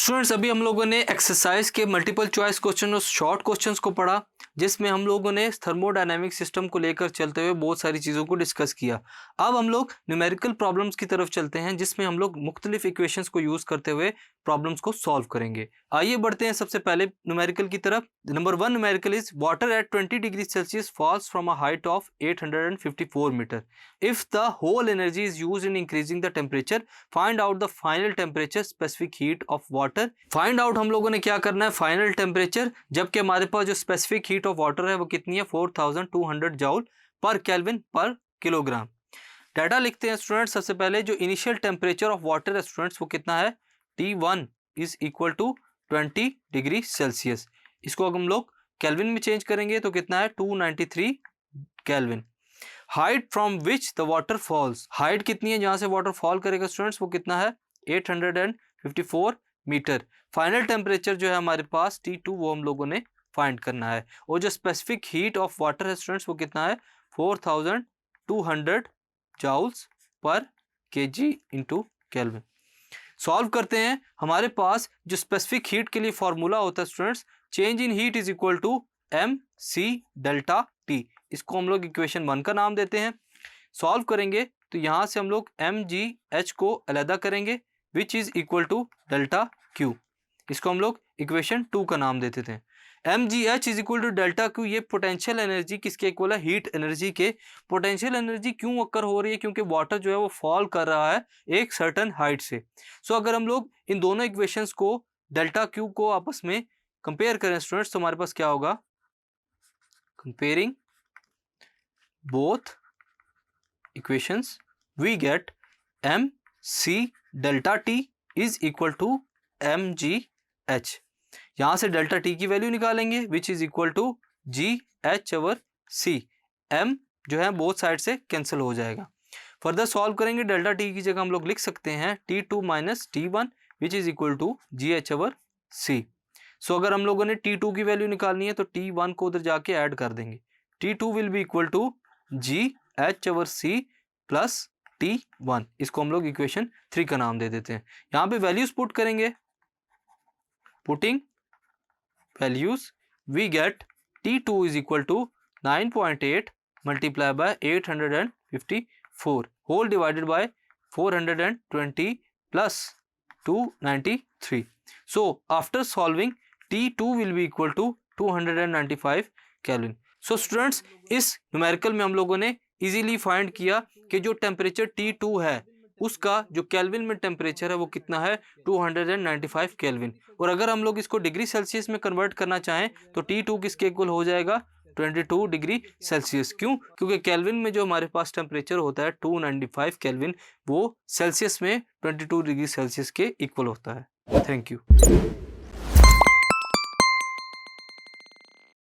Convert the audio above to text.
Students अभी हम लोगों ने एक्सरसाइज के मल्टीपल चॉइस क्वेश्चन और शॉर्ट क्वेश्चंस को पढ़ा, जिसमें हम लोगों ने थर्मोडायनेमिक सिस्टम को लेकर चलते हुए बहुत सारी चीज़ों को डिस्कस किया। अब हम लोग न्यूमेरिकल प्रॉब्लम्स की तरफ चलते हैं, जिसमें हम लोग मुख्तलिफ इक्वेशंस को यूज़ करते हुए प्रॉब्लम्स को सॉल्व करेंगे। आइए बढ़ते हैं सबसे पहले न्यूमेरिकल की तरफ। Number 1 numerical is water at 20 degree Celsius falls from a height of 854 metre. If the whole energy is used in increasing the temperature, find out the final temperature specific heat of water. Find out हम लोगों ने क्या करना है, final temperature, जबकि हमारे पास जो specific heat of water है वो कितनी है, 4200 जूल पर केल्विन पर किलोग्राम। डाटा लिखते हैं स्टूडेंट्स। सबसे पहले जो इनिशियल टेम्परेचर ऑफ वाटर है स्टूडेंट्स वो कितना है, T1 is equal to 20 degree Celsius. इसको अगर हम लोग केल्विन में चेंज करेंगे तो कितना है, 293 kelvin. Height from which the water falls, height कितनी है जहां से वाटर फॉल करेगा स्टूडेंट्स, वो कितना है, 854 मीटर। फाइनल टेम्परेचर जो है हमारे पास T2 वो हम लोगों ने फाइंड करना है। और जो स्पेसिफिक हीट ऑफ वाटर है स्टूडेंट्स वो कितना है, 4200 joules per KG into kelvin. Solve करते हैं। हमारे पास जो स्पेसिफिक हीट के लिए फॉर्मूला होता है students, change in heat is equal to MC delta T। इसको हम लोग इक्वेशन 1 का नाम देते हैं। सॉल्व करेंगे तो यहाँ से हम लोग MGH को अलहदा करेंगे, which is equal to delta Q। इसको हम लोग इक्वेशन 2 का नाम देते थे। MGH is equal to delta Q, ये पोटेंशियल एनर्जी किसके इक्वल है, हीट एनर्जी के। पोटेंशियल एनर्जी क्यों अक्कर हो रही है, क्योंकि वाटर जो है वो फॉल कर रहा है एक सर्टन हाइट से। सो अगर हम लोग इन दोनों इक्वेशंस को डेल्टा Q को आपस में कंपेयर करें स्टूडेंट्स, तो हमारे पास क्या होगा, comparing both equations we get MC delta T is equal to MGH। यहां से डेल्टा T की वैल्यू निकालेंगे, which is equal to GH/C। M जो है बोथ साइड से कैंसिल हो जाएगा। फर्दर सॉल्व करेंगे, डेल्टा T की जगह हम लोग लिख सकते हैं T2 minus T1 which is equal to GH/C। So अगर हम लोगों ने T2 की वैल्यू निकालनी है तो T1 को उधर जाके ऐड कर देंगे। T2 will be equal to GH/C plus T1। इसको हम लोग इक्वेशन 3 का नाम दे देते हैं। यहाँ पे वैल्यूज पुट करेंगे, putting values we get T2 is equal to 9.8 multiplied by 854 whole divided by 420 plus 293. So after solving T2 will be equal to 295 Kelvin. So students इस न्यूमेरिकल में हम लोगों ने इजीली फाइंड किया कि जो टेम्परेचर T2 है उसका जो केल्विन में टेम्परेचर है वो कितना है, 295 केल्विन। और अगर हम लोग इसको डिग्री सेल्सियस में कन्वर्ट करना चाहें तो T2 किसके इक्वल हो जाएगा, 22 डिग्री सेल्सियस। क्यों, क्योंकि केल्विन में जो हमारे पास टेम्परेचर होता है 295 केल्विन, वो सेल्सियस में 22 डिग्री सेल्सियस के इक्वल होता है। Thank you.